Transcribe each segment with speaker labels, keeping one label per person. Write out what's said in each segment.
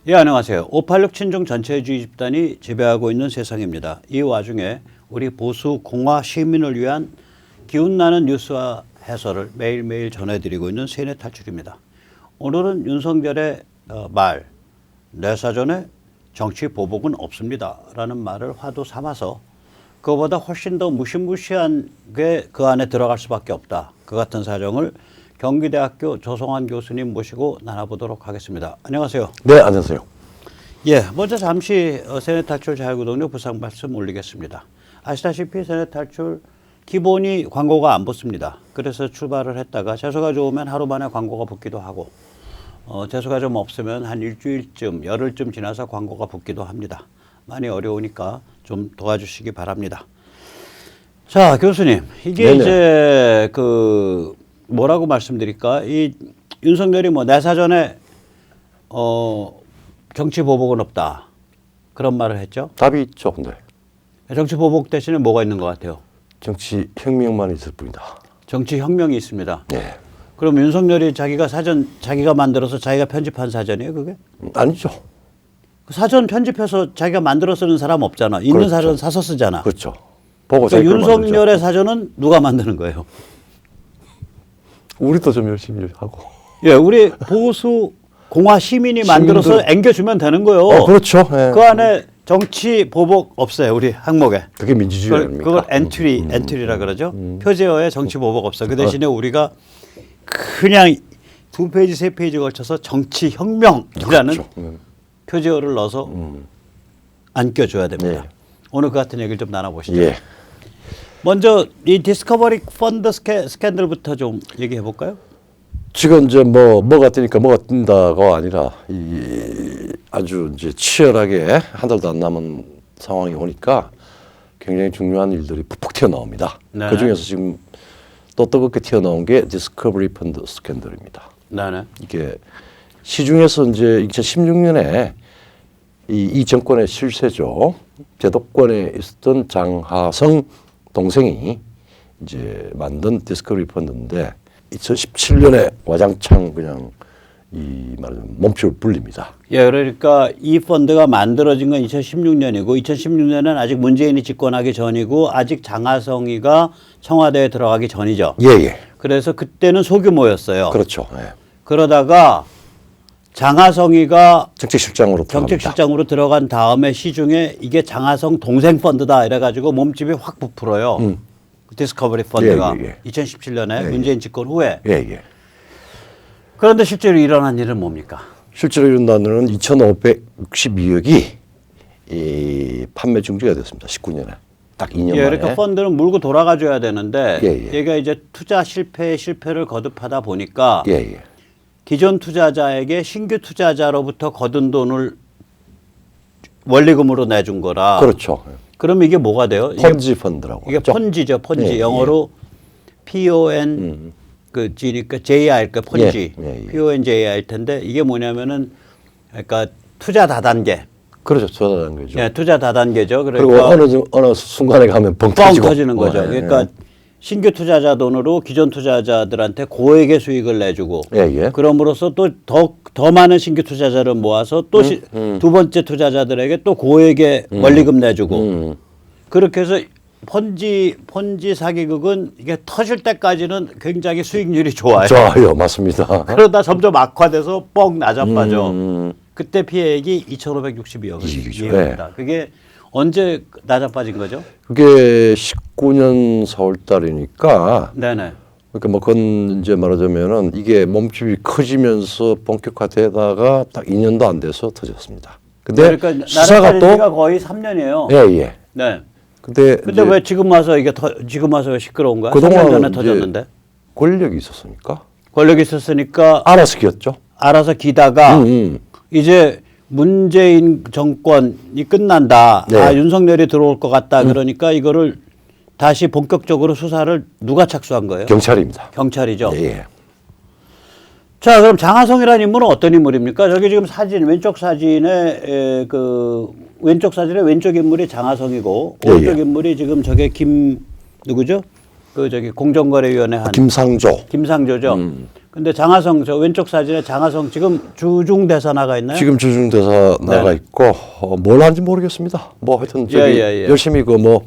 Speaker 1: 예, 안녕하세요. 586 친중 전체주의 집단이 지배하고 있는 세상입니다. 이 와중에 우리 보수 공화 시민을 위한 기운나는 뉴스와 해설을 매일매일 전해드리고 있는 세뇌 탈출입니다. 오늘은 윤석열의 말, 내 사전에 정치 보복은 없습니다 라는 말을 화두 삼아서 그거보다 훨씬 더 무시무시한 게 그 안에 들어갈 수밖에 없다. 그 같은 사정을 경기대학교 조성환 교수님 모시고 나눠보도록 하겠습니다. 안녕하세요.
Speaker 2: 네, 안녕하세요.
Speaker 1: 예, 먼저 잠시 세뇌탈출 자유구독료 부상 말씀 올리겠습니다. 아시다시피 세뇌탈출 기본이 광고가 안 붙습니다. 그래서 출발을 했다가 재수가 좋으면 하루 만에 광고가 붙기도 하고 재수가 좀 없으면 한 일주일쯤, 열흘쯤 지나서 광고가 붙기도 합니다. 많이 어려우니까 좀 도와주시기 바랍니다. 자, 교수님, 이게
Speaker 2: 네네.
Speaker 1: 이제 뭐라고 말씀드릴까? 이 윤석열이 뭐 내 사전에 정치 보복은 없다 그런 말을 했죠.
Speaker 2: 답이 있죠. 네.
Speaker 1: 정치 보복 대신에 뭐가 있는 것 같아요?
Speaker 2: 정치 혁명만 있을 뿐이다.
Speaker 1: 정치 혁명이 있습니다.
Speaker 2: 네.
Speaker 1: 그럼 윤석열이 자기가 만들어서 자기가 편집한 사전이에요, 그게?
Speaker 2: 아니죠.
Speaker 1: 그 사전 편집해서 자기가 만들어 쓰는 사람 없잖아. 있는
Speaker 2: 그렇죠.
Speaker 1: 사전 사서 쓰잖아.
Speaker 2: 그렇죠. 보고
Speaker 1: 그러니까
Speaker 2: 자기 걸
Speaker 1: 윤석열의
Speaker 2: 만들죠.
Speaker 1: 사전은 누가 만드는 거예요?
Speaker 2: 우리도 좀 열심히 하고.
Speaker 1: 예, 우리 보수 공화 시민이 만들어서 앵겨주면 되는 거예요.
Speaker 2: 그렇죠. 네.
Speaker 1: 그 안에 정치 보복 없어요, 우리 항목에.
Speaker 2: 그게 민주주의 아닙니까?
Speaker 1: 그걸 엔트리라 그러죠. 표제어에 정치 보복 없어. 그 대신에 우리가 그냥 2페이지, 3페이지 걸쳐서 정치 혁명이라는
Speaker 2: 그렇죠.
Speaker 1: 표제어를 넣어서 안겨줘야 됩니다.
Speaker 2: 예.
Speaker 1: 오늘 그 같은 얘기를 좀 나눠보시죠.
Speaker 2: 예.
Speaker 1: 먼저 이 디스커버리 펀드 스캔들부터 좀 얘기해 볼까요?
Speaker 2: 지금 이제 뭐가 뜨니까 뭐가 뜬다가 아니라 아주 이제 치열하게 한 달도 안 남은 상황이 오니까 굉장히 중요한 일들이 푹푹 튀어나옵니다.
Speaker 1: 네.
Speaker 2: 그 중에서 지금 또 뜨겁게 튀어나온 게 디스커버리 펀드 스캔들입니다.
Speaker 1: 네네.
Speaker 2: 이게 시중에서 이제 2016년에 이 정권의 실세죠. 제도권에 있었던 장하성 동생이 이제 만든 디스커버리 펀드인데 2017년에 와장창 그냥 이 말하자면 몸집을 불립니다.
Speaker 1: 예, 그러니까 이 펀드가 만들어진 건 2016년이고 2016년은 아직 문재인이 집권하기 전이고 아직 장하성이가 청와대에 들어가기 전이죠.
Speaker 2: 예예.
Speaker 1: 그래서 그때는 소규모였어요.
Speaker 2: 그렇죠. 예.
Speaker 1: 그러다가 장하성이가
Speaker 2: 정책실장으로 들어갑니다.
Speaker 1: 정책실장으로 들어간 다음에 시중에 이게 장하성 동생 펀드다 이래가지고 몸집이 확 부풀어요. 디스커버리 펀드가 2017년에 문재인 집권 후에.
Speaker 2: 예예.
Speaker 1: 그런데 실제로 일어난 일은 뭡니까?
Speaker 2: 실제로 이런 단어는 2,562억이 이 판매 중지가 됐습니다. 19년에 딱 2년 만에.
Speaker 1: 그러니까 펀드는 물고 돌아가줘야 되는데
Speaker 2: 예.
Speaker 1: 얘가 이제 투자 실패를 거듭하다 보니까
Speaker 2: 예예.
Speaker 1: 기존 투자자에게 신규 투자자로부터 거둔 돈을 원리금으로 내준 거라.
Speaker 2: 그렇죠.
Speaker 1: 그러면 이게 뭐가 돼요?
Speaker 2: 펀지 펀드라고.
Speaker 1: 이게
Speaker 2: 하죠.
Speaker 1: 펀지죠, 펀지.
Speaker 2: 예,
Speaker 1: 영어로 PON 그 G니까 JR 그 펀지.
Speaker 2: 예.
Speaker 1: PONJI일 텐데 이게 뭐냐면은 그러니까 투자 다단계.
Speaker 2: 그렇죠. 투자라는 거죠.
Speaker 1: 예, 투자 다단계죠.
Speaker 2: 그리고
Speaker 1: 그러니까
Speaker 2: 어느 순간에 가면 뻥
Speaker 1: 뻥
Speaker 2: 터지고.
Speaker 1: 터지는 거죠. 그러니까 신규 투자자 돈으로 기존 투자자들한테 고액의 수익을 내주고
Speaker 2: 예.
Speaker 1: 그럼으로써 또 더 많은 신규 투자자를 모아서 또 두 번째 투자자들에게 또 고액의 원리금 내주고 그렇게 해서 펀지 사기극은 이게 터질 때까지는 굉장히 수익률이 좋아요.
Speaker 2: 좋아요. 맞습니다.
Speaker 1: 그러다 점점 악화돼서 뻥 나자빠져. 그때 피해액이 2,562억입니다. 그게 언제 나자빠진 거죠?
Speaker 2: 그게 19년 4월 달이니까
Speaker 1: 네네.
Speaker 2: 그러니까 뭐 그건 이제 말하자면은 이게 몸집이 커지면서 본격화되다가 딱 2년도 안 돼서 터졌습니다. 근데
Speaker 1: 그러니까
Speaker 2: 수사가
Speaker 1: 나자빠지가
Speaker 2: 또
Speaker 1: 거의 3년이에요.
Speaker 2: 예.
Speaker 1: 네.
Speaker 2: 근데
Speaker 1: 왜 지금 와서 이게 지금 와서 왜 시끄러운 거야?
Speaker 2: 그동안
Speaker 1: 3년 전에
Speaker 2: 이제
Speaker 1: 터졌는데.
Speaker 2: 권력이 있었으니까
Speaker 1: 권력이 있었으니까
Speaker 2: 알아서 기었죠.
Speaker 1: 알아서 기다가 이제 문재인 정권이 끝난다.
Speaker 2: 네.
Speaker 1: 윤석열이 들어올 것 같다. 그러니까 이거를 다시 본격적으로 수사를 누가 착수한 거예요?
Speaker 2: 경찰입니다.
Speaker 1: 경찰이죠.
Speaker 2: 예.
Speaker 1: 자, 그럼 장하성이라는 인물은 어떤 인물입니까? 저기 지금 사진, 왼쪽 사진에 왼쪽 사진의 왼쪽 인물이 장하성이고 오른쪽 인물이 지금 누구죠? 저기 공정거래위원회 한
Speaker 2: 김상조.
Speaker 1: 김상조죠. 근데 장하성 저 왼쪽 사진에 장하성 지금 주중 대사 나가 있나요?
Speaker 2: 지금 주중대사 나가
Speaker 1: 네네.
Speaker 2: 있고 뭘 하는지 모르겠습니다. 뭐 하여튼 저기
Speaker 1: 예.
Speaker 2: 열심히 그 뭐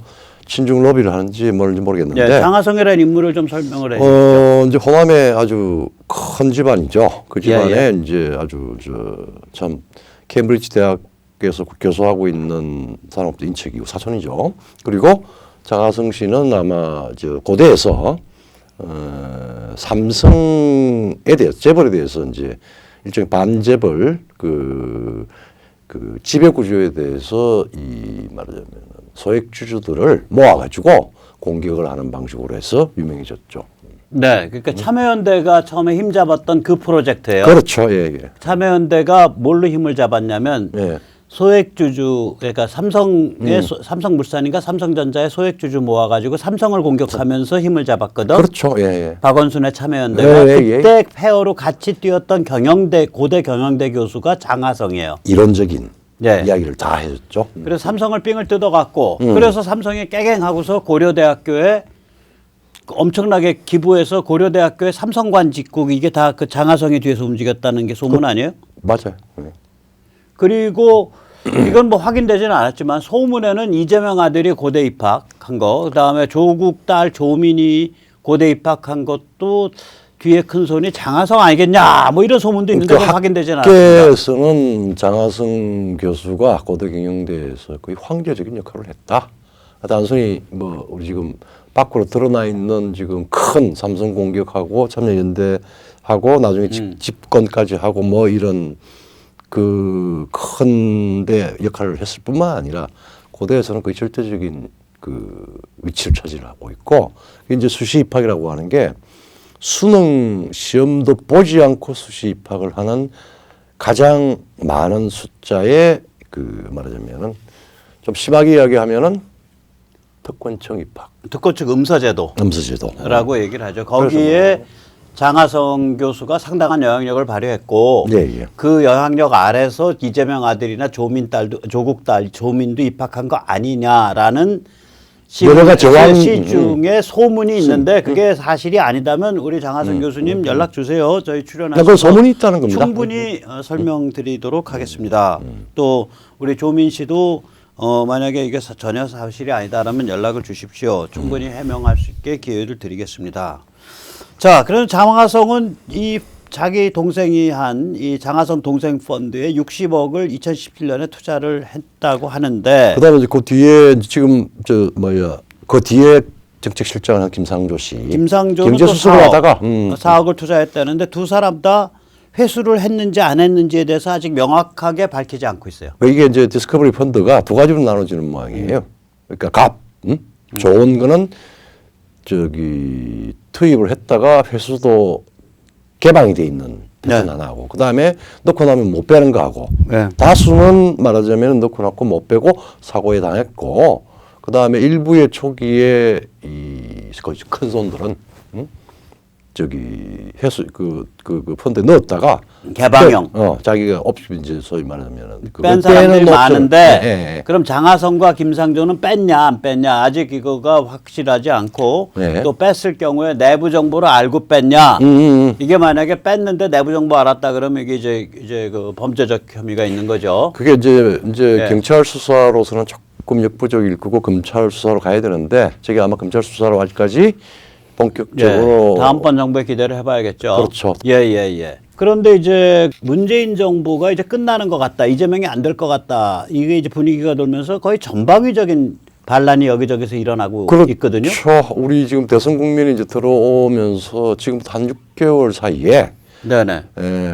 Speaker 2: 친중 로비를 하는지 뭔지 모르겠는데
Speaker 1: 예, 장하성이라는 인물을 좀 설명을 해 주시죠.
Speaker 2: 이제 호남에 아주 큰 집안이죠. 그 집안에
Speaker 1: 예.
Speaker 2: 이제 아주 참 케임브리지 대학에서 교수하고 있는 사람도 인척이고 사촌이죠. 그리고 장하성 씨는 아마 저 고대에서 삼성에 대해서 재벌에 대해서 이제 일종의 반재벌 그 지배 구조에 대해서 이 말하자면 소액 주주들을 모아가지고 공격을 하는 방식으로 해서 유명해졌죠.
Speaker 1: 네, 그러니까 참여연대가 처음에 힘 잡았던 그 프로젝트예요.
Speaker 2: 그렇죠. 예.
Speaker 1: 참여연대가 뭘로 힘을 잡았냐면
Speaker 2: 예.
Speaker 1: 소액주주 그러니까 삼성의 삼성물산인가 삼성전자의 소액주주 모아가지고 삼성을 공격하면서 힘을 잡았거든.
Speaker 2: 그렇죠. 예.
Speaker 1: 박원순의 참여연대가
Speaker 2: 예.
Speaker 1: 그때 페어로 같이 뛰었던 고대 경영대 교수가 장하성이에요.
Speaker 2: 이론적인
Speaker 1: 네.
Speaker 2: 이야기를 다 해줬죠.
Speaker 1: 그래서 삼성을 삥을 뜯어갖고 그래서 삼성이 깨갱하고서 고려대학교에 엄청나게 기부해서 고려대학교에 삼성관 짓고 이게 다 그 장하성이 뒤에서 움직였다는 게 소문 아니에요?
Speaker 2: 맞아요. 예.
Speaker 1: 그리고 이건 뭐 확인되지는 않았지만 소문에는 이재명 아들이 고대 입학한 거, 그다음에 조국 딸 조민이 고대 입학한 것도 뒤에 큰 손이 장하성 아니겠냐, 뭐 이런 소문도 있는데 그건 확인되지는 않았습니다.
Speaker 2: 학계에서는 장하성 교수가 고대 경영대에서 거의 황제적인 역할을 했다. 단순히 뭐 우리 지금 밖으로 드러나 있는 지금 큰 삼성 공격하고 참여연대하고 나중에 집권까지 하고 뭐 이런 그 큰데 역할을 했을 뿐만 아니라 고대에서는 거의 절대적인 그 위치를 차지하고 있고 이제 수시 입학이라고 하는 게 수능 시험도 보지 않고 수시 입학을 하는 가장 많은 숫자의 그 말하자면은 좀 심하게 이야기하면은 특권청 입학,
Speaker 1: 특권측 음서제도.
Speaker 2: 음서제도.
Speaker 1: 라고 얘기를 하죠. 거기에 장하성 교수가 상당한 영향력을 발휘했고
Speaker 2: 예.
Speaker 1: 그 영향력 아래서 이재명 아들이나 조민 딸도 조국 딸 조민도 입학한 거 아니냐라는
Speaker 2: 여러가 저항
Speaker 1: 중에 소문이 있는데 그게 사실이 아니다면 우리 장하성 교수님 연락 주세요. 저희
Speaker 2: 그
Speaker 1: 출연하셔서
Speaker 2: 소문이 있다는 겁니다.
Speaker 1: 충분히 설명드리도록 하겠습니다. 또 우리 조민 씨도 만약에 이게 전혀 사실이 아니다라면 연락을 주십시오. 충분히 해명할 수 있게 기회를 드리겠습니다. 자, 그럼 장하성은 이 자기 동생이 한 이 장하성 동생 펀드에 60억을 2017년에 투자를 했다고 하는데
Speaker 2: 그다음에 이제 그 뒤에 지금 그 뒤에 정책실장을 한 김상조 씨,
Speaker 1: 김상조는
Speaker 2: 경제
Speaker 1: 또
Speaker 2: 수습을 하다가
Speaker 1: 4억을 투자했다는데 두 사람 다 회수를 했는지 안 했는지에 대해서 아직 명확하게 밝히지 않고 있어요.
Speaker 2: 이게 이제 디스커버리 펀드가 두 가지로 나눠지는 모양이에요. 그러니까 좋은 거는 저기 투입을 했다가 회수도 개방이 돼 있는 패턴
Speaker 1: 네.
Speaker 2: 하나하고 그다음에 넣고 나면 못 빼는 거하고
Speaker 1: 네.
Speaker 2: 다수는 말하자면 넣고 나고 못 빼고 사고에 당했고 그다음에 일부의 초기에 이 큰 손들은 저기 회수 그 펀드에 넣었다가
Speaker 1: 개방형.
Speaker 2: 자기가 이제 소위 말하면은
Speaker 1: 뺀 사람들이 많은데
Speaker 2: 예.
Speaker 1: 그럼 장하성과 김상조는 뺐냐 안 뺐냐 아직 이거가 확실하지 않고
Speaker 2: 예.
Speaker 1: 또 뺐을 경우에 내부 정보를 알고 뺐냐 이게 만약에 뺐는데 내부 정보 알았다 그러면 이게 이제 그 범죄적 혐의가 있는 거죠.
Speaker 2: 그게 이제
Speaker 1: 예.
Speaker 2: 경찰 수사로서는 조금 역부족일 거고 검찰 수사로 가야 되는데 저게 아마 검찰 수사로 아직까지 본격적으로
Speaker 1: 다음번 정부에 기대를 해봐야겠죠.
Speaker 2: 그렇죠.
Speaker 1: 예. 그런데 이제 문재인 정부가 이제 끝나는 것 같다. 이재명이 안 될 것 같다. 이게 이제 분위기가 돌면서 거의 전방위적인 반란이 여기저기서 일어나고 있거든요.
Speaker 2: 그렇죠. 우리 지금 대선 국면이 이제 들어오면서 지금부터 한 6개월 사이에
Speaker 1: 네네.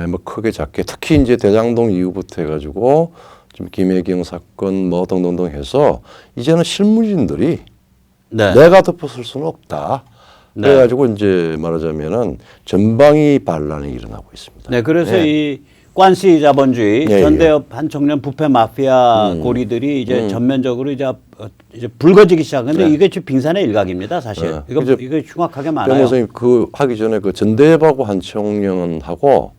Speaker 2: 뭐 크게 작게 특히 이제 대장동 이후부터 해가지고 좀 김혜경 사건 뭐 등등등 해서 이제는 실무진들이
Speaker 1: 네.
Speaker 2: 내가 덮어쓸 수는 없다.
Speaker 1: 네.
Speaker 2: 그래가지고 이제 말하자면은 전방위 반란이 일어나고 있습니다.
Speaker 1: 네, 그래서 이 관시 자본주의,
Speaker 2: 예,
Speaker 1: 전대협 한청년 부패 마피아 고리들이 이제 전면적으로 이제 불거지기 시작하는데 이게 지금 빙산의 일각입니다, 사실. 이거 흉악하게 많아요.
Speaker 2: 변 선생님 그 하기 전에 그 전대협하고 한청년하고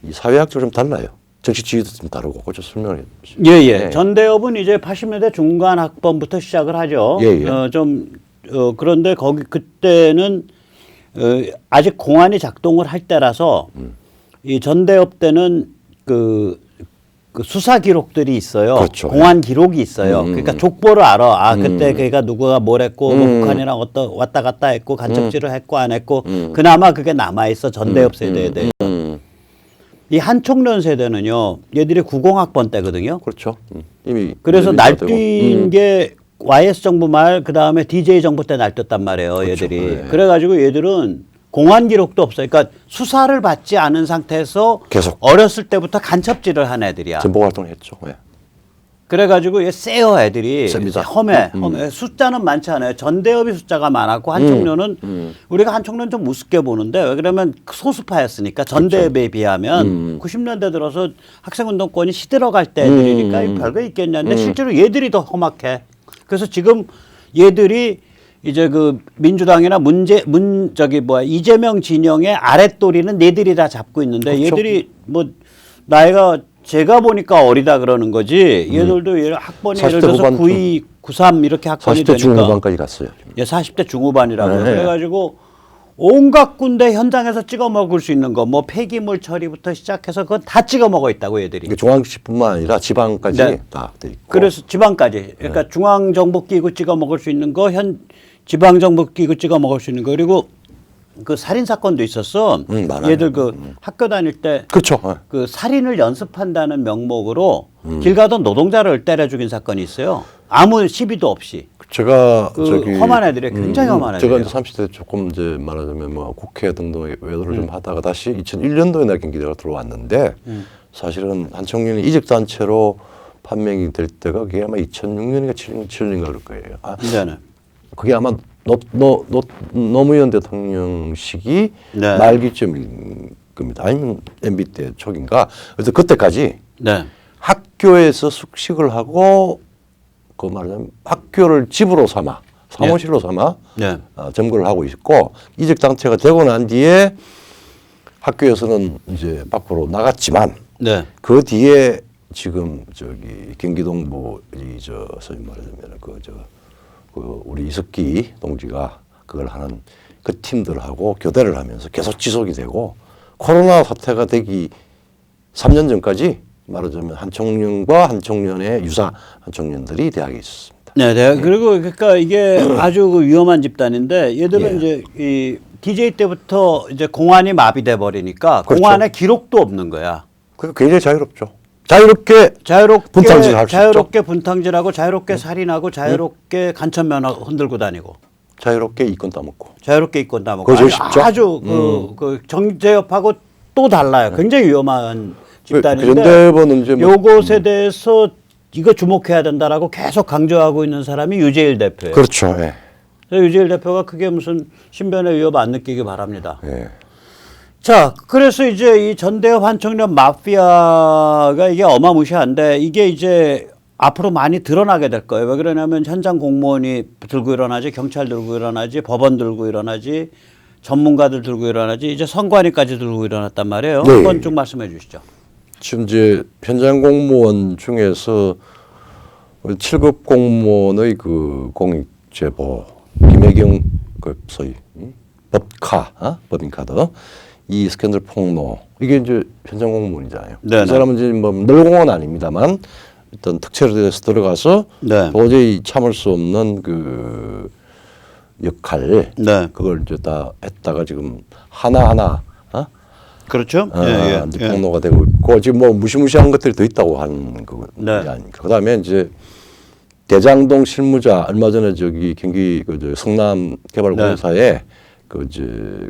Speaker 2: 이 사회학적으로 좀 달라요. 정치 지위도 좀 다르고 그거 좀 설명해 주시죠.
Speaker 1: 예. 전대협은 이제 80년대 중간 학번부터 시작을 하죠.
Speaker 2: 예.
Speaker 1: 그런데 거기 그때는 아직 공안이 작동을 할 때라서 이 전대협 때는 그 수사 기록들이 있어요.
Speaker 2: 그렇죠.
Speaker 1: 공안 기록이 있어요. 그러니까 족보를 알아. 아 그때 걔가 누구가 뭘 했고 뭐 북한이랑 왔다 갔다 했고 간첩질을 했고 안 했고 그나마 그게 남아 있어 전대협 세대에 대해서. 이 한총련 세대는요. 얘들이 90학번 때거든요.
Speaker 2: 그렇죠. 이미
Speaker 1: 그래서
Speaker 2: 이미
Speaker 1: 날뛴 게 YS 정부 말 그다음에 DJ 정부 때 날뛰었단 말이에요.
Speaker 2: 그렇죠.
Speaker 1: 얘들이.
Speaker 2: 네.
Speaker 1: 그래가지고 얘들은 공안 기록도 없어요. 그러니까 수사를 받지 않은 상태에서
Speaker 2: 계속
Speaker 1: 어렸을 때부터 간첩질을 한 애들이야.
Speaker 2: 전복 활동을 했죠. 예.
Speaker 1: 그래가지고 얘 세요 애들이.
Speaker 2: 셉니다.
Speaker 1: 험해. 숫자는 많지 않아요. 전대협이 숫자가 많았고 한총련은 우리가 한총련 좀 우습게 보는데 왜 그러면 소수파였으니까 전대협에 비하면 90년대 들어서 학생운동권이 시들어갈 때 애들이니까 별거 있겠냐는데 실제로 얘들이 더 험악해. 그래서 지금 얘들이 이제 그 민주당이나 이재명 진영의 아랫도리는 얘들이 다 잡고 있는데
Speaker 2: 그렇죠.
Speaker 1: 얘들이 뭐 나이가 제가 보니까 어리다 그러는 거지. 얘들도 학번이 예를
Speaker 2: 40대
Speaker 1: 들어서
Speaker 2: 후반
Speaker 1: 92, 93 이렇게 학번이
Speaker 2: 40대
Speaker 1: 되니까
Speaker 2: 중후반까지 갔어요.
Speaker 1: 예, 40대 중후반이라고.
Speaker 2: 네.
Speaker 1: 그래가지고 온갖 군데 현장에서 찍어 먹을 수 있는 거, 뭐 폐기물 처리부터 시작해서 그건 다 찍어 먹어 있다고 얘들이.
Speaker 2: 이게 중앙시뿐만 아니라 지방까지
Speaker 1: 네.
Speaker 2: 다 돼 있고.
Speaker 1: 그래서 지방까지. 그러니까 중앙정보기구 찍어 먹을 수 있는 거, 지방정보기구 찍어 먹을 수 있는 거. 그리고 그 살인 사건도 있었어.
Speaker 2: 많아요.
Speaker 1: 얘들 그 학교 다닐 때
Speaker 2: 그렇죠.
Speaker 1: 그 살인을 연습한다는 명목으로 길 가던 노동자를 때려 죽인 사건이 있어요. 아무 시비도 없이.
Speaker 2: 제가
Speaker 1: 그
Speaker 2: 저기
Speaker 1: 험한 애들이 굉장히 험한
Speaker 2: 제가
Speaker 1: 애들이에요.
Speaker 2: 이제 30대 조금 이제 말하자면 뭐 국회 등등의 외도를 좀 하다가 다시 2001년도에 내가 경기대가 들어왔는데 사실은 한청년이 이직단체로 판명이 될 때가 그게 아마 2006년인가 7년인가 그럴 거예요. 아,
Speaker 1: 네네.
Speaker 2: 그게 아마 노무현 대통령 시기
Speaker 1: 네.
Speaker 2: 말기점일 겁니다. 아니면 MB 때 초기인가. 그래서 그때까지
Speaker 1: 네.
Speaker 2: 학교에서 숙식을 하고 그 말하자면 학교를 집으로 삼아 사무실로 삼아
Speaker 1: 네.
Speaker 2: 점거를 하고 있고 이직 단체가 되고 난 뒤에 학교에서는 이제 밖으로 나갔지만
Speaker 1: 네.
Speaker 2: 그 뒤에 지금 저기 경기동부 이저 소위 말하자면 그 우리 이석기 동지가 그걸 하는 그 팀들하고 교대를 하면서 계속 지속이 되고 코로나 사태가 되기 3년 전까지 말하자면 한총련과 한총련의 유사 한총련들이 대학에 있었습니다.
Speaker 1: 네, 네. 그리고 그러니까 이게 아주 그 위험한 집단인데 얘들은
Speaker 2: 예.
Speaker 1: 이제 이 DJ 때부터 이제 공안이 마비돼 버리니까
Speaker 2: 그렇죠.
Speaker 1: 공안에 기록도 없는 거야.
Speaker 2: 그 굉장히 자유롭죠. 자유롭게 분탕질할 수
Speaker 1: 자유롭게 분탕질하고 자유롭게 살인하고 자유롭게 간첩 면허 흔들고 다니고
Speaker 2: 자유롭게 이권 따먹고.
Speaker 1: 자유롭게 이권 따먹고
Speaker 2: 그거 제일 쉽죠?
Speaker 1: 아주 그 정제협하고 또 달라요. 굉장히 위험한 집단인데
Speaker 2: 현대본은 이제 뭐
Speaker 1: 요것에 대해서 이거 주목해야 된다라고 계속 강조하고 있는 사람이 유재일 대표예요.
Speaker 2: 그렇죠. 예.
Speaker 1: 유재일 대표가 그게 무슨 신변의 위협 안 느끼기 바랍니다.
Speaker 2: 예.
Speaker 1: 자, 그래서 이제 이 전대협 한총련 마피아가 이게 어마무시한데 이게 이제 앞으로 많이 드러나게 될 거예요. 왜 그러냐면 현장 공무원이 들고 일어나지, 경찰 들고 일어나지, 법원 들고 일어나지, 전문가들 들고 일어나지, 이제 선관위까지 들고 일어났단 말이에요.
Speaker 2: 네.
Speaker 1: 한번 쭉 말씀해 주시죠.
Speaker 2: 지금 이제 현장 공무원 중에서 7급 공무원의 그 공익제보 김혜경 그 소위 법인카드 이 스캔들 폭로 이게 이제 현장 공무원이잖아요.
Speaker 1: 네네.
Speaker 2: 이 사람은 이제 뭐 늘공은 아닙니다만 어떤 특채로 돼서 들어가서
Speaker 1: 네.
Speaker 2: 도저히 참을 수 없는 그 역할
Speaker 1: 네.
Speaker 2: 그걸 이제 다 했다가 지금 하나하나
Speaker 1: 그렇죠?
Speaker 2: 이제 폭로가 되고 있고 지금 뭐 무시무시한 것들이 더 있다고 하는 거
Speaker 1: 네.
Speaker 2: 아닙니까? 그다음에 이제 대장동 실무자 얼마 전에 저기 경기 그 성남 개발공사에 그 이제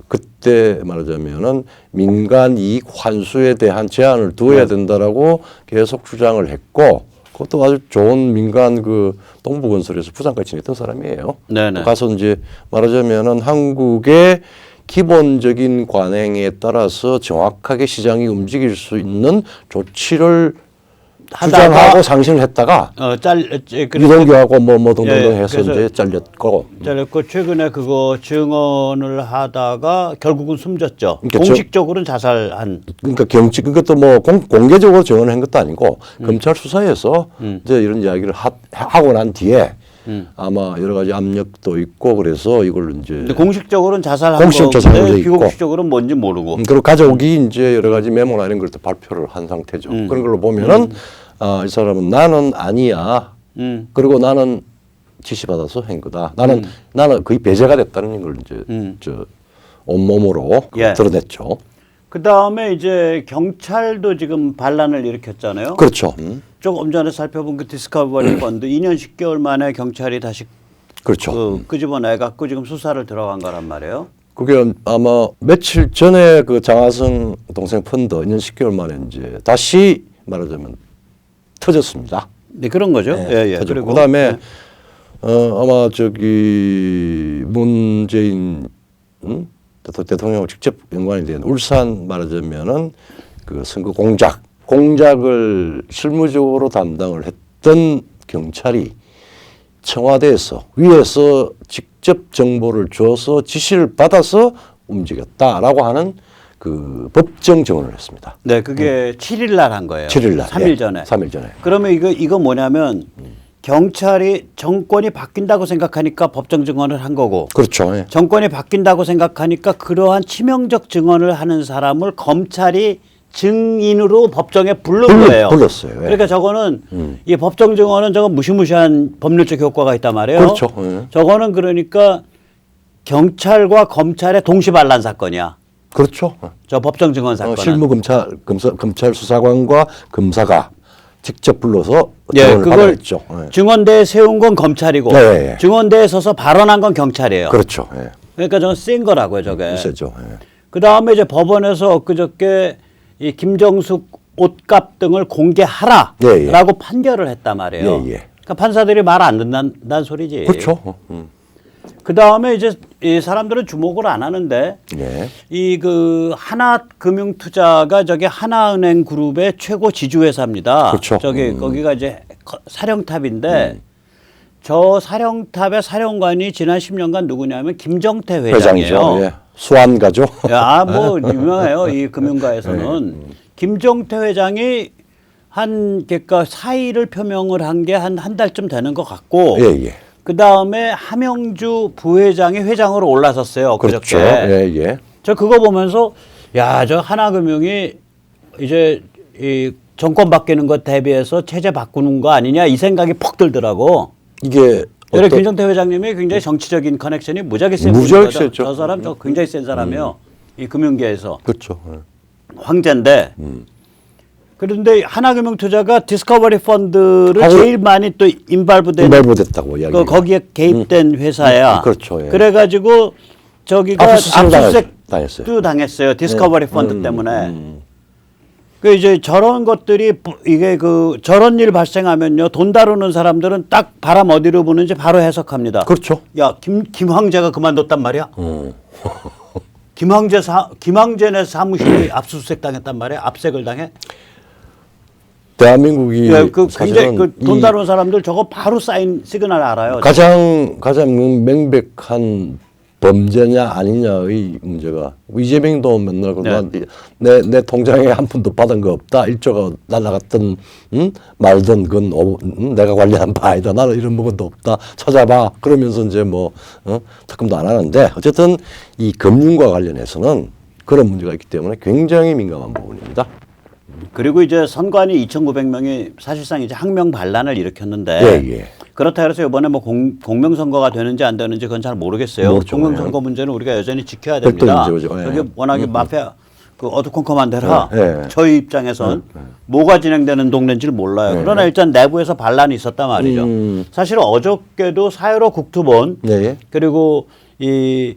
Speaker 2: 그때 말하자면은 민간 이익 환수에 대한 제한을 두어야 된다라고 계속 주장을 했고 그것도 아주 좋은 민간 그 동부건설에서 부장까지 지냈던 사람이에요.
Speaker 1: 네네.
Speaker 2: 가서 이제 말하자면은 한국의 기본적인 관행에 따라서 정확하게 시장이 움직일 수 있는 조치를 주장하고 상신을 했다가 유동규하고 뭐 등등 해서 이제 잘렸고
Speaker 1: 최근에 그거 증언을 하다가 결국은 숨졌죠.
Speaker 2: 그러니까
Speaker 1: 공식적으로는 자살한.
Speaker 2: 그러니까 그것도 뭐 공개적으로 증언한 것도 아니고 검찰 수사에서 이제 이런 이야기를 하고 난 뒤에 아마 여러 가지 압력도 있고 그래서 이걸 이제
Speaker 1: 근데 공식적으로는 자살한
Speaker 2: 공식적 자살로 돼
Speaker 1: 건데
Speaker 2: 있고.
Speaker 1: 비공식적으로는 뭔지 모르고.
Speaker 2: 그리고 가족이 이제 여러 가지 메모나 이런 것도 발표를 한 상태죠. 그런 걸로 보면은 이 사람은 나는 아니야. 그리고 나는 지시받아서 한 거다. 나는 거의 배제가 됐다는 걸 이제 저 온몸으로
Speaker 1: 예.
Speaker 2: 드러냈죠.
Speaker 1: 그 다음에 이제 경찰도 지금 반란을 일으켰잖아요.
Speaker 2: 그렇죠.
Speaker 1: 조금 전에 살펴본 그 디스커버리 펀드 2년 10개월 만에 경찰이 다시
Speaker 2: 그렇죠.
Speaker 1: 끄집어내 갖고 지금 수사를 들어간 거란 말이에요.
Speaker 2: 그게 아마 며칠 전에 그 장하성 동생 펀드 2년 10개월 만에 이제 다시 말하자면 터졌습니다.
Speaker 1: 네, 그런 거죠.
Speaker 2: 네,
Speaker 1: 예, 예.
Speaker 2: 터졌고.
Speaker 1: 그리고
Speaker 2: 그다음에 아마 저기 문재인 대통령하고 직접 연관이 된 울산 말하자면은 그 선거 공작을 실무적으로 담당을 했던 경찰이 청와대에서 위에서 직접 정보를 줘서 지시를 받아서 움직였다라고 하는 그 법정 증언을 했습니다.
Speaker 1: 네, 그게 7일 날 한 거예요.
Speaker 2: 7일 날.
Speaker 1: 3일 전에.
Speaker 2: 3일 전에.
Speaker 1: 그러면 이거 뭐냐면 경찰이 정권이 바뀐다고 생각하니까 법정 증언을 한 거고
Speaker 2: 그렇죠. 예.
Speaker 1: 정권이 바뀐다고 생각하니까 그러한 치명적 증언을 하는 사람을 검찰이 증인으로 법정에 부른 거예요.
Speaker 2: 불렀어요. 예.
Speaker 1: 그러니까 저거는 이 법정 증언은 저거 무시무시한 법률적 효과가 있단 말이에요.
Speaker 2: 그렇죠. 예.
Speaker 1: 저거는 그러니까 경찰과 검찰의 동시 반란 사건이야.
Speaker 2: 그렇죠.
Speaker 1: 저 법정 증언 사건은.
Speaker 2: 실무 검찰 수사관과 검사가 직접 불러서
Speaker 1: 예,
Speaker 2: 증언을
Speaker 1: 그걸
Speaker 2: 받아냈죠. 예.
Speaker 1: 증언대에 세운 건 검찰이고
Speaker 2: 네.
Speaker 1: 증언대에 서서 발언한 건 경찰이에요.
Speaker 2: 그렇죠. 예.
Speaker 1: 그러니까 저는 센 거라고요, 저게.
Speaker 2: 세죠. 예.
Speaker 1: 그 다음에 이제 법원에서 엊그저께 이 김정숙 옷값 등을 공개하라라고
Speaker 2: 예, 예.
Speaker 1: 판결을 했단 말이에요.
Speaker 2: 예, 예.
Speaker 1: 그러니까 판사들이 말 안 듣는다는 소리지.
Speaker 2: 그렇죠.
Speaker 1: 그 다음에 이제 이 사람들은 주목을 안 하는데
Speaker 2: 예.
Speaker 1: 이 그 하나금융투자가 저기 하나은행 그룹의 최고 지주회사입니다.
Speaker 2: 그렇죠.
Speaker 1: 저기 거기가 이제 사령탑인데 저 사령탑의 사령관이 지난 10년간 누구냐면 김정태 회장이에요.
Speaker 2: 회장이죠. 예. 수완가죠.
Speaker 1: 뭐 유명해요. 이 금융가에서는 김정태 회장이 그러니까 사의를 표명을 한 게 한 달쯤 되는 것 같고.
Speaker 2: 예, 예.
Speaker 1: 그 다음에 함영주 부회장이 회장으로 올라섰어요.
Speaker 2: 그렇죠.
Speaker 1: 그저께.
Speaker 2: 예, 예.
Speaker 1: 저 그거 보면서 야, 저 하나금융이 이제 이 정권 바뀌는 것 대비해서 체제 바꾸는 거 아니냐 이 생각이 퍽 들더라고.
Speaker 2: 이게
Speaker 1: 그래 김정태 회장님이 굉장히 정치적인 커넥션이 무지하게 센
Speaker 2: 무지하게
Speaker 1: 분이죠.
Speaker 2: 세죠.
Speaker 1: 저 사람 저 굉장히 센 사람이에요. 이 금융계에서
Speaker 2: 그렇죠. 예.
Speaker 1: 황제인데. 그런데 하나금융투자가 디스커버리 펀드를
Speaker 2: 하고
Speaker 1: 제일 많이 또 인발부된
Speaker 2: 인발부됐다고 이야기.
Speaker 1: 거기에 개입된 회사야.
Speaker 2: 그렇죠. 예.
Speaker 1: 그래가지고 저기가
Speaker 2: 당했어요.
Speaker 1: 압수수색도 당했어요. 디스커버리 펀드 때문에. 그 이제 저런 것들이 이게 그 저런 일 발생하면요 돈 다루는 사람들은 딱 바람 어디로 부는지 바로 해석합니다.
Speaker 2: 그렇죠.
Speaker 1: 야 김황제가 그만뒀단 말이야. 김황제네 사무실이 압수수색 당했단 말이야. 압색을 당해.
Speaker 2: 대한민국이
Speaker 1: 예, 그 굉장히
Speaker 2: 사실은
Speaker 1: 그 돈 다루는 사람들 저거 바로 시그널 알아요.
Speaker 2: 가장 명백한 범죄냐 아니냐의 문제가 이재명도 맨날 내 통장에 한 푼도 받은 거 없다. 일조가 날라갔던 말든 그건 내가 관리한 바 아니다. 나는 이런 부분도 없다. 찾아봐. 그러면서 이제 특검도 안 하는데 어쨌든 이 금융과 관련해서는 그런 문제가 있기 때문에 굉장히 민감한 부분입니다.
Speaker 1: 그리고 이제 선관위 2,900명이 사실상 이제 항명 반란을 일으켰는데
Speaker 2: 예, 예.
Speaker 1: 그렇다 해서 이번에 뭐 공명선거가 되는지 안 되는지 그건 잘 모르겠어요.
Speaker 2: 모르죠.
Speaker 1: 공명선거 문제는 우리가 여전히 지켜야 됩니다.
Speaker 2: 문제죠. 예.
Speaker 1: 그게 워낙에 마피아 그 어두컴컴한 데라
Speaker 2: 예.
Speaker 1: 저희 입장에선 뭐가 진행되는 동네인지를 몰라요. 그러나 일단 내부에서 반란이 있었단 말이죠. 사실 어저께도 사유로 국토본
Speaker 2: 예.
Speaker 1: 그리고 이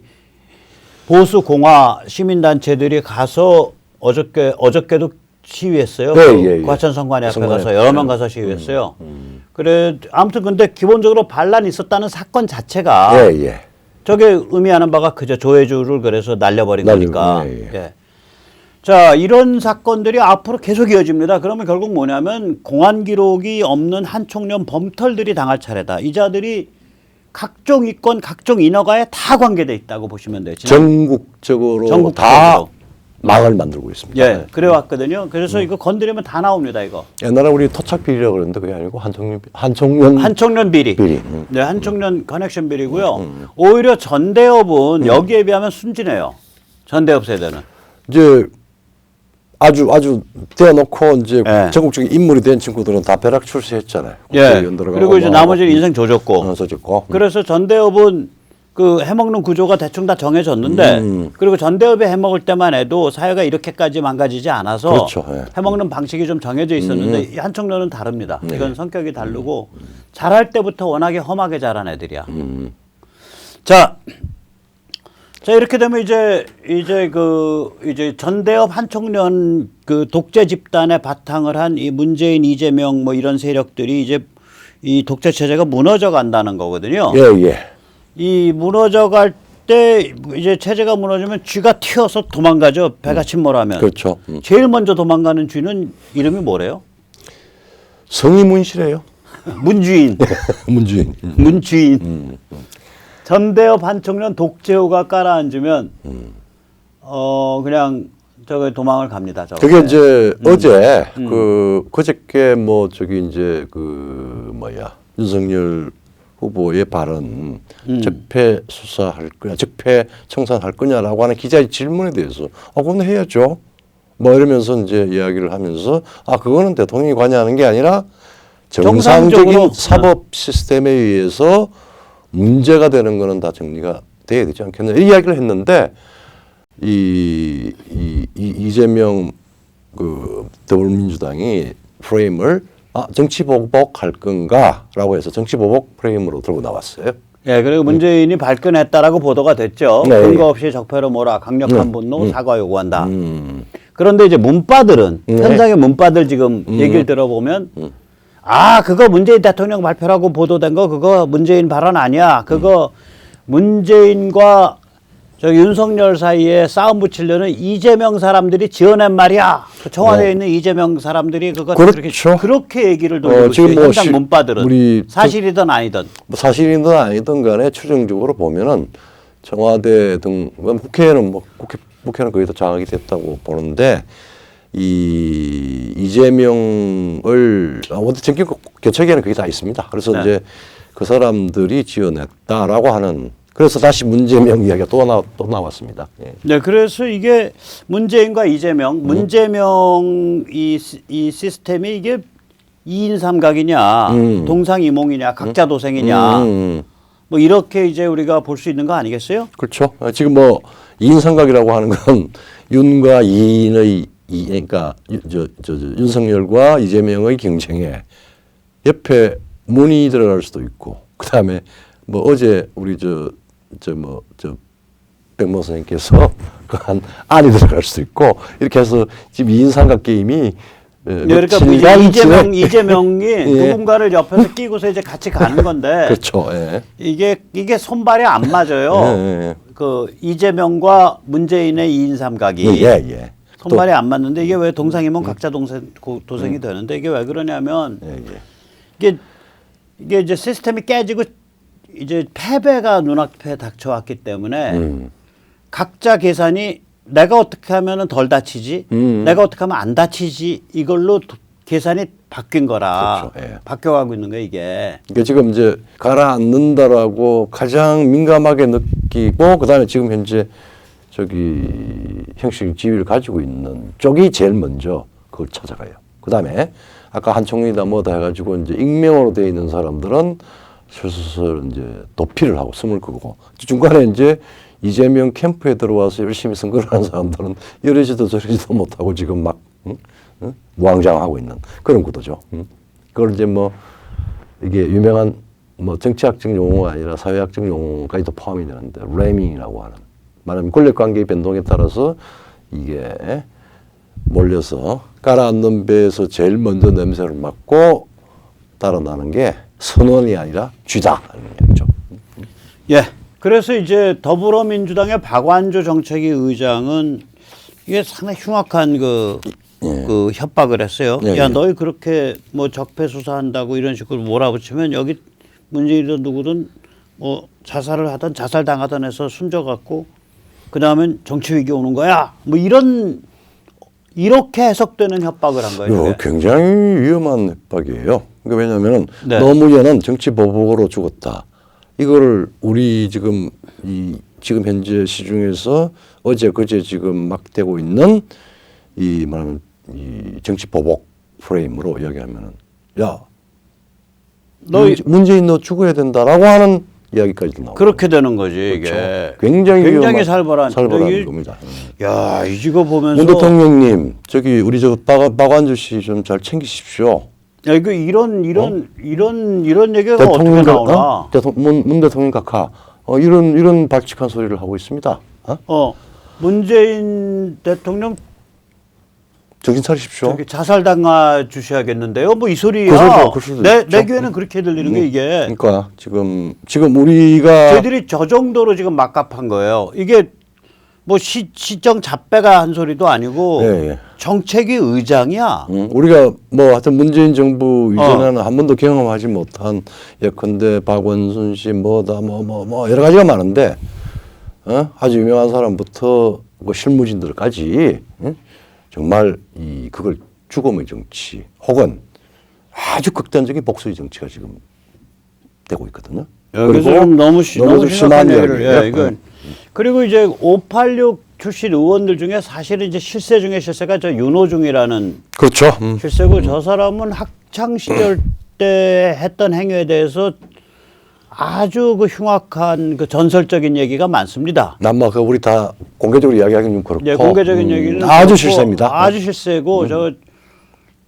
Speaker 1: 보수 공화 시민단체들이 가서 어저께도 시위했어요.
Speaker 2: 예.
Speaker 1: 과천 선관위 앞에
Speaker 2: 선관위
Speaker 1: 가서 여러 명 가서 시위했어요. 그래 아무튼 근데 기본적으로 반란이 있었다는 사건 자체가
Speaker 2: 예.
Speaker 1: 저게 의미하는 바가 그저 조회주를 그래서 날려버린 거니까.
Speaker 2: 예.
Speaker 1: 예. 자 이런 사건들이 앞으로 계속 이어집니다. 그러면 결국 뭐냐면 공안 기록이 없는 한 총련 범털들이 당할 차례다. 이 자들이 각종 이권, 각종 인허가에 다 관계돼 있다고 보시면 돼요.
Speaker 2: 전국적으로 다
Speaker 1: 전국적으로.
Speaker 2: 망을 만들고 있습니다.
Speaker 1: 예, 그래 왔거든요. 그래서 이거 건드리면 다 나옵니다, 이거.
Speaker 2: 옛날에 우리 토착 비리라고 그러는데 그게 아니고 한총련
Speaker 1: 비리.
Speaker 2: 비리.
Speaker 1: 네, 한총련 커넥션 비리고요. 오히려 전대협은 여기에 비하면 순진해요. 전대협 세대는.
Speaker 2: 이제 아주 대놓고 이제
Speaker 1: 예.
Speaker 2: 전국적인 인물이 된 친구들은 다 벼락 출세했잖아요.
Speaker 1: 예.
Speaker 2: 연들어가고
Speaker 1: 그리고 이제
Speaker 2: 뭐
Speaker 1: 나머지는 인생 조졌고.
Speaker 2: 써졌고.
Speaker 1: 그래서 전대협은 그 해먹는 구조가 대충 다 정해졌는데 그리고 전대협이 해먹을 때만 해도 사회가 이렇게까지 망가지지 않아서
Speaker 2: 그렇죠. 예.
Speaker 1: 해먹는 방식이 좀 정해져 있었는데 이 한총련은 다릅니다. 이건 성격이 다르고 자랄 때부터 워낙에 험하게 자란 애들이야. 자, 이렇게 되면 이제 전대협 한총련 그 독재 집단의 바탕을 한 이 문재인, 이재명 뭐 이런 세력들이 이제 이 독재 체제가 무너져 간다는 거거든요.
Speaker 2: 예, 예.
Speaker 1: 이 무너져 갈 때 이제 체제가 무너지면 쥐가 튀어서 도망가죠. 배가 침몰하면.
Speaker 2: 그렇죠.
Speaker 1: 제일 먼저 도망가는 쥐는 이름이 뭐래요?
Speaker 2: 성이 문씨래요.
Speaker 1: 문주인.
Speaker 2: 문주인.
Speaker 1: 문주인. 전대협 한총련 독재호가 깔아앉으면 그냥 저기 도망을 갑니다. 저거.
Speaker 2: 그게 이제 어제 그저께 뭐 저기 이제 그 뭐야 윤석열 후보의 발언 적폐 수사할 거냐, 적폐 청산할 거냐라고 하는 기자의 질문에 대해서 그건 해야죠. 뭐 이러면서 이제 이야기를 하면서 그거는 대통령이 관여하는 게 아니라 정상적인
Speaker 1: 정상적으로.
Speaker 2: 사법 시스템에 의해서 문제가 되는 거는 다 정리가 돼야 되지 않겠냐 이 이야기를 했는데 이재명 그 더불어민주당이 프레임을 정치 보복할 건가라고 해서 정치 보복 프레임으로 들고 나왔어요.
Speaker 1: 예, 그리고 문재인이 발끈했다라고 보도가 됐죠.
Speaker 2: 네.
Speaker 1: 근거 없이 적폐로 몰아 강력한 분노 사과 요구한다. 그런데 이제 문바들은 현장의 문바들 지금 얘기를 들어보면 그거 문재인 대통령 발표라고 보도된 거 그거 문재인 발언 아니야. 그거 문재인과 저 윤석열 사이에 싸움 붙이려는 이재명 사람들이 지어낸 말이야. 그 청와대에 있는 이재명 사람들이 그거
Speaker 2: 그렇죠.
Speaker 1: 그렇게 얘기를 돌리고
Speaker 2: 지금
Speaker 1: 있어요.
Speaker 2: 뭐
Speaker 1: 현장 문바들은
Speaker 2: 우리
Speaker 1: 사실이든 아니든.
Speaker 2: 뭐 사실이든 아니든 간에 추정적으로 보면은 청와대 등 국회는 국회는 거의 다 장악이 됐다고 보는데 이재명을 정권 교체기에는 그게 다 있습니다. 그래서
Speaker 1: 네.
Speaker 2: 이제 그 사람들이 지어냈다라고 하는 그래서 다시 문재명 이야기가 또 나왔습니다. 예.
Speaker 1: 네, 그래서 이게 문재인과 이재명, 문재명 이 시스템이 이게 2인 삼각이냐, 동상이몽이냐, 각자도생이냐, 뭐 이렇게 이제 우리가 볼 수 있는 거 아니겠어요?
Speaker 2: 그렇죠. 지금 뭐 이인삼각이라고 하는 건 윤과 이인의 그러니까 윤석열과 이재명의 경쟁에 옆에 문이 들어갈 수도 있고 그다음에 뭐 어제 우리 백모 선생님께서 그 안이 들어갈 수도 있고 이렇게 해서 지금 이인삼각 게임이
Speaker 1: 그러니까 이재명이
Speaker 2: 예.
Speaker 1: 누군가를 옆에서 끼고서 이제 같이 가는 건데
Speaker 2: 그렇죠. 예.
Speaker 1: 이게 손발이 안 맞아요.
Speaker 2: 예.
Speaker 1: 그 이재명과 문재인의 2인 삼각이
Speaker 2: 예.
Speaker 1: 손발이 안 맞는데 이게 왜 동상이몽 각자 도생이 되는데 이게 왜 그러냐면 이게 이제 시스템이 깨지고 이제 패배가 눈앞에 닥쳐왔기 때문에 각자 계산이 내가 어떻게 하면은 덜 다치지, 내가 어떻게 하면 안 다치지 이걸로 계산이 바뀐 거라.
Speaker 2: 그렇죠. 예.
Speaker 1: 바뀌어가고 있는 거예요 이게.
Speaker 2: 그러니까 지금 이제 가라앉는다라고 가장 민감하게 느끼고 그다음에 지금 현재 형식 지위를 가지고 있는 쪽이 제일 먼저 그걸 찾아가요. 그다음에 아까 한총리다 뭐다 해가지고 이제 익명으로 돼 있는 사람들은 슬슬 이제 도피를 하고 숨을 끄고 중간에 이제 이재명 캠프에 들어와서 열심히 선거를 하는 사람들은 이러지도 저러지도 못하고 지금 막 무항장하고 있는 그런 구도죠. 그걸 이제 뭐 이게 유명한 뭐 정치학적 용어가 아니라 사회학적 용어까지도 포함이 되는데 레밍이라고 하는 말하면 권력관계의 변동에 따라서 이게 몰려서 깔아앉는 배에서 제일 먼저 냄새를 맡고 달아나는 게 선원이 아니라 쥐다 하는 얘기죠.
Speaker 1: 예. 그래서 이제 더불어민주당의 박완주 정책위 의장은 이게 상당히 흉악한 그 협박을 했어요. 야, 너희 그렇게 뭐 적폐 수사한다고 이런 식으로 몰아붙이면 여기 문재인이든 누구든 뭐 자살을 하든 자살당하든 해서 숨져갖고 그 다음엔 정치 위기 오는 거야. 뭐 이렇게 해석되는 협박을 한 거예요.
Speaker 2: 이거 굉장히 위험한 협박이에요. 그러니까 왜냐하면
Speaker 1: 네.
Speaker 2: 노무현은 정치 보복으로 죽었다. 이거를 우리 지금 지금 현재 시중에서 어제 그제 지금 막 되고 있는 말하면 이 정치 보복 프레임으로 이야기하면은 야, 문재인 너 죽어야 된다라고 하는 이야기까지도 나오고
Speaker 1: 그렇게 되는 거지 이게.
Speaker 2: 그렇죠. 굉장히
Speaker 1: 살벌한
Speaker 2: 겁니다.
Speaker 1: 야, 이거 보면서
Speaker 2: 문 대통령님 저기 우리 저 박완주 씨 좀 잘 챙기십시오.
Speaker 1: 야, 이거 이런 얘기가 어떻게 나오나?
Speaker 2: 문 대통령 각하 이런 발칙한 소리를 하고 있습니다.
Speaker 1: 문재인 대통령
Speaker 2: 정신 차리십시오.
Speaker 1: 저기 자살당하 주셔야겠는데요. 뭐 이 소리야.
Speaker 2: 그 소리도
Speaker 1: 내
Speaker 2: 있죠.
Speaker 1: 귀에는 그렇게 들리는 게 이게.
Speaker 2: 그러니까 지금 우리가
Speaker 1: 저희들이 저 정도로 지금 막갑한 거예요. 이게 뭐 시정 잡배가 한 소리도 아니고
Speaker 2: 예.
Speaker 1: 정책위 의장이야.
Speaker 2: 우리가 뭐 하여튼 문재인 정부 이전에는 한 번도 경험하지 못한 예컨대 박원순 씨 뭐다 뭐 여러 가지가 많은데 아주 유명한 사람부터 뭐 실무진들까지 정말 그걸 죽음의 정치 혹은 아주 극단적인 복수의 정치가 지금 되고 있거든요.
Speaker 1: 여기서 좀 너무 심한
Speaker 2: 심한
Speaker 1: 얘기를
Speaker 2: 이야기예요.
Speaker 1: 이건. 그리고 이제 586 출신 의원들 중에 사실은 이제 실세 중에 실세가 저 윤호중이라는
Speaker 2: 그렇죠.
Speaker 1: 실세고 저 사람은 학창 시절 때 했던 행위에 대해서 아주 그 흉악한 그 전설적인 얘기가 많습니다.
Speaker 2: 남마 그 우리 다 공개적으로 이야기하기는 좀 그렇고.
Speaker 1: 네, 공개적인 얘기는
Speaker 2: 아주
Speaker 1: 그렇고
Speaker 2: 실세입니다.
Speaker 1: 아주 실세고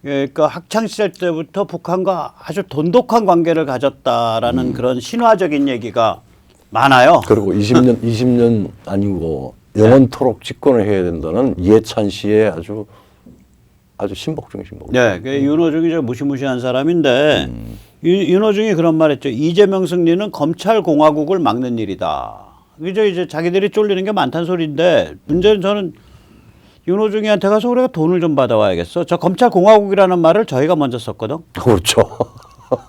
Speaker 1: 그러니까 학창 시절 때부터 북한과 아주 돈독한 관계를 가졌다라는 그런 신화적인 얘기가 많아요.
Speaker 2: 그리고 20년 아니고 영원토록 집권을 해야 된다는 이해찬 씨의 아주 신복 중의 신복.
Speaker 1: 네, 그 윤호중이 저 무시무시한 사람인데 윤호중이 그런 말했죠. 이재명 승리는 검찰 공화국을 막는 일이다. 이제 자기들이 쫄리는 게 많다는 소리인데 문제는 저는 윤호중이한테 가서 우리가 돈을 좀 받아와야겠어. 저 검찰 공화국이라는 말을 저희가 먼저 썼거든.
Speaker 2: 그렇죠.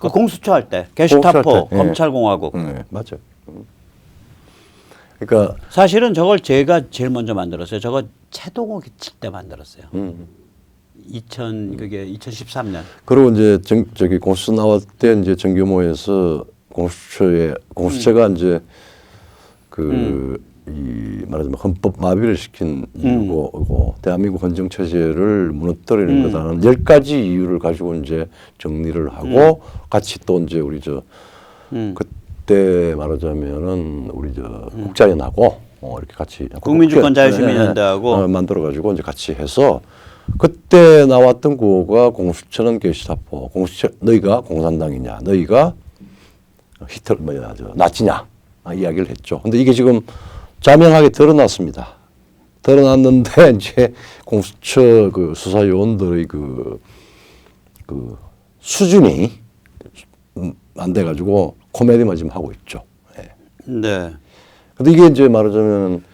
Speaker 1: 그 공수처 할 때 게슈타포
Speaker 2: 공수처 할 때, 예.
Speaker 1: 검찰 공화국.
Speaker 2: 네, 맞아요. 그러니까
Speaker 1: 사실은 저걸 제가 제일 먼저 만들었어요. 저거 최동욱이 칠 때 만들었어요. 2013년.
Speaker 2: 그리고 이제 저기 공수처 나왔을 때 이제 정규모에서 공수처가 이제 말하자면 헌법 마비를 시킨 이유고 대한민국 헌정 체제를 무너뜨리는 거다라는 10가지 이유를 가지고 이제 정리를 하고 같이 또 이제 우리 그때 말하자면은 우리 국자연하고 이렇게 같이
Speaker 1: 국민주권 자유시민연대하고
Speaker 2: 만들어 가지고 이제 같이 해서 그때 나왔던 구호가 공수처는 게시타포, 공수처 너희가 공산당이냐, 너희가 나치냐 이야기를 했죠. 근데 이게 지금 자명하게 드러났습니다. 드러났는데 이제 공수처 그 수사 요원들의 그 수준이 안 돼 가지고 코미디만 지금 하고 있죠. 네.
Speaker 1: 네.
Speaker 2: 근데 이게 이제 말하자면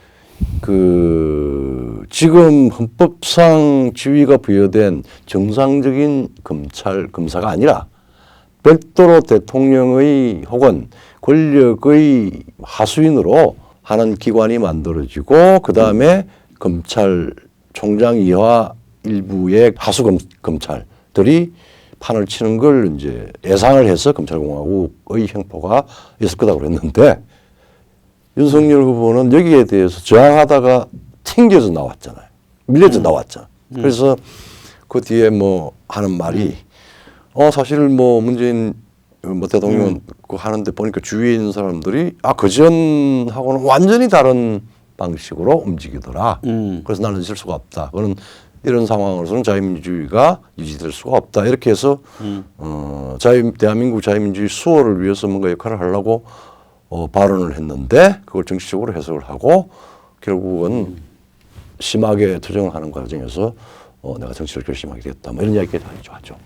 Speaker 2: 지금 헌법상 지위가 부여된 정상적인 검사가 아니라 별도로 대통령의 혹은 권력의 하수인으로 하는 기관이 만들어지고 그 다음에 검찰총장 이하 일부의 하수 검찰들이 판을 치는 걸 이제 예상을 해서 검찰공화국의 형포가 있을 거다고 그랬는데 윤석열 후보는 여기에 대해서 저항하다가 튕겨서 나왔잖아요. 밀려서 나왔잖아. 그래서 그 뒤에 뭐 하는 말이 사실 뭐 문재인 대통령 하는데 보니까 주위에 있는 사람들이 그전하고는 완전히 다른 방식으로 움직이더라. 그래서 나는 있을 수가 없다. 그는 이런 상황으로서는 자유민주주의가 유지될 수가 없다. 이렇게 해서 대한민국 자유민주주의 수호를 위해서 뭔가 역할을 하려고 발언을 했는데 그걸 정치적으로 해석을 하고 결국은 심하게 투정을 하는 과정에서 내가 정치를 결심하게 됐다. 뭐 이런 이야기가 다 하죠.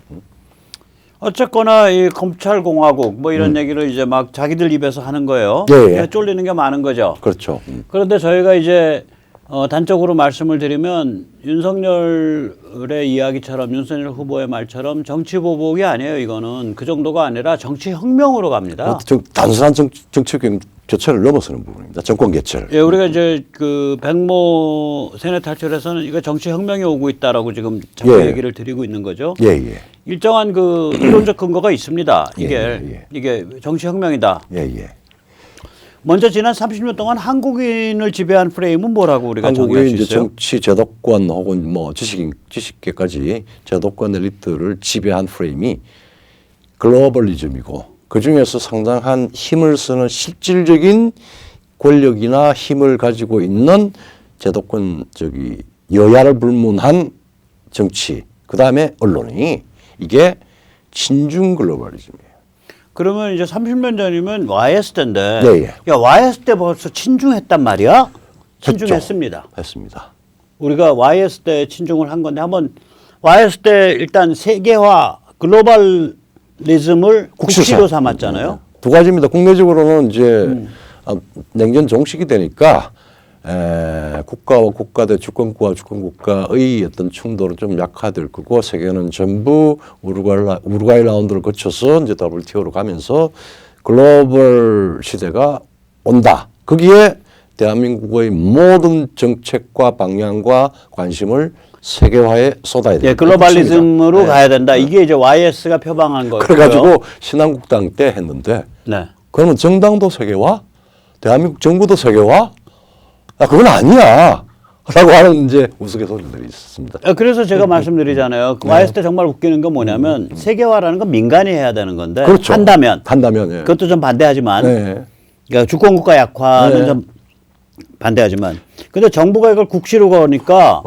Speaker 1: 어쨌거나 이 검찰공화국 뭐 이런 얘기를 이제 막 자기들 입에서 하는 거예요.
Speaker 2: 예.
Speaker 1: 쫄리는 게 많은 거죠.
Speaker 2: 그렇죠.
Speaker 1: 그런데 저희가 이제 단적으로 말씀을 드리면 윤석열의 이야기처럼 윤석열 후보의 말처럼 정치 보복이 아니에요. 이거는 그 정도가 아니라 정치 혁명으로 갑니다.
Speaker 2: 단순한 정치 교체를 넘어서는 부분입니다. 정권 교체를.
Speaker 1: 예, 우리가 이제 그 백모 세뇌 탈출에서는 이거 정치 혁명이 오고 있다라고 지금 자꾸
Speaker 2: 예.
Speaker 1: 얘기를 드리고 있는 거죠.
Speaker 2: 예, 예.
Speaker 1: 일정한 그 이론적 근거가 있습니다. 이게
Speaker 2: 예.
Speaker 1: 이게 정치 혁명이다.
Speaker 2: 예, 예.
Speaker 1: 먼저 지난 30년 동안 한국인을 지배한 프레임은 뭐라고 우리가 정의할 수
Speaker 2: 한국의 이제
Speaker 1: 있어요?
Speaker 2: 정치 제도권 혹은 뭐 지식계까지 제도권 엘리트를 지배한 프레임이 글로벌리즘이고 그 중에서 상당한 힘을 쓰는 실질적인 권력이나 힘을 가지고 있는 제도권 여야를 불문한 정치 그 다음에 언론이 이게 친중 글로벌리즘이에요.
Speaker 1: 그러면 이제 30년 전이면 YS 때인데,
Speaker 2: 예, 예.
Speaker 1: 야 YS 때 벌써 친중했단 말이야? 친중했습니다.
Speaker 2: 했습니다.
Speaker 1: 우리가 YS 때 친중을 한 건데 한번 YS 때 일단 세계화 글로벌리즘을 국시로 삼았잖아요.
Speaker 2: 두 가지입니다. 국내적으로는 이제 냉전 종식이 되니까 국가와 국가 대 주권국가와 주권국가의 어떤 충돌은 좀 약화될 거고 세계는 전부 우루과이 라운드를 거쳐서 이제 WTO로 가면서 글로벌 시대가 온다. 거기에 대한민국의 모든 정책과 방향과 관심을 세계화에 쏟아야 된다.
Speaker 1: 예, 글로벌리즘으로
Speaker 2: 네.
Speaker 1: 가야 된다. 이게 이제 YS가 표방한 거예요.
Speaker 2: 그래가지고 신한국당 때 했는데
Speaker 1: 네.
Speaker 2: 그러면 정당도 세계화? 대한민국 정부도 세계화? 그건 아니야. 라고 하는 이제 우스갯소리들이 있었습니다.
Speaker 1: 그래서 제가 말씀드리잖아요. 그 YS 때 정말 웃기는 건 뭐냐면 세계화라는 건 민간이 해야 되는 건데
Speaker 2: 그렇죠.
Speaker 1: 한다면
Speaker 2: 예.
Speaker 1: 그것도 좀 반대하지만
Speaker 2: 네.
Speaker 1: 그러니까 주권국가 약화는
Speaker 2: 네.
Speaker 1: 좀 반대하지만 근데 정부가 이걸 국시로 거니까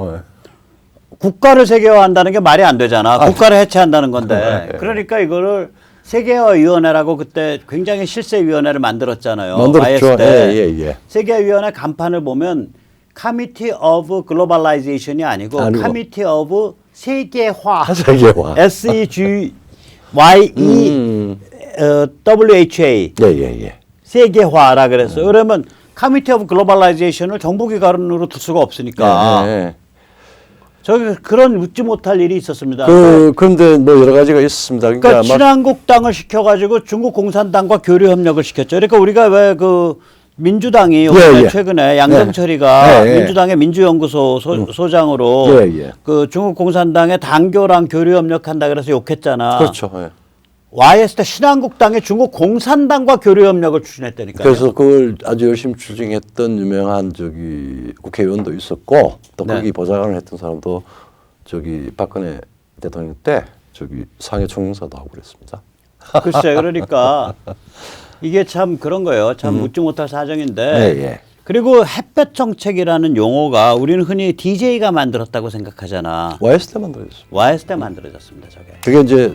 Speaker 1: 국가를 세계화한다는 게 말이 안 되잖아. 국가를 해체한다는 건데. 그러니까 이거를 세계화위원회라고 그때 굉장히 실세위원회를 만들었잖아요.
Speaker 2: 만들었죠.
Speaker 1: YS 때.
Speaker 2: 예.
Speaker 1: 세계화위원회 간판을 보면 Committee of Globalization이 아니고 Committee of 세계화.
Speaker 2: 세계화.
Speaker 1: SEGYEWHA.
Speaker 2: 예.
Speaker 1: 세계화라 그랬어요. 그러면 Committee of Globalization을 정부기관으로 둘 수가 없으니까.
Speaker 2: 예.
Speaker 1: 저기 그런 웃지 못할 일이 있었습니다.
Speaker 2: 그런데 뭐 여러 가지가 있었습니다.
Speaker 1: 그러니까 친한국당을 시켜가지고 중국 공산당과 교류 협력을 시켰죠. 그러니까 우리가 왜 그 민주당이 최근에 양정철이가 민주당의 민주연구소 소장으로 그 중국 공산당의 당교랑 교류 협력한다 그래서 욕했잖아.
Speaker 2: 그렇죠.
Speaker 1: YS 때 신한국당이 중국 공산당과 교류 협력을 추진했다니까요.
Speaker 2: 그래서 그걸 아주 열심히 추진했던 유명한 국회의원도 있었고 또 거기 보좌관을 했던 사람도 박근혜 대통령 때 상해 총영사도 하고 그랬습니다.
Speaker 1: 글쎄, 그러니까 이게 참 그런 거예요. 참 웃지 못할 사정인데. 그리고 햇볕 정책이라는 용어가 우리는 흔히 DJ가 만들었다고 생각하잖아.
Speaker 2: YS 때 만들어졌습니다.
Speaker 1: YS 때 만들어졌습니다. 저게.
Speaker 2: 그게 이제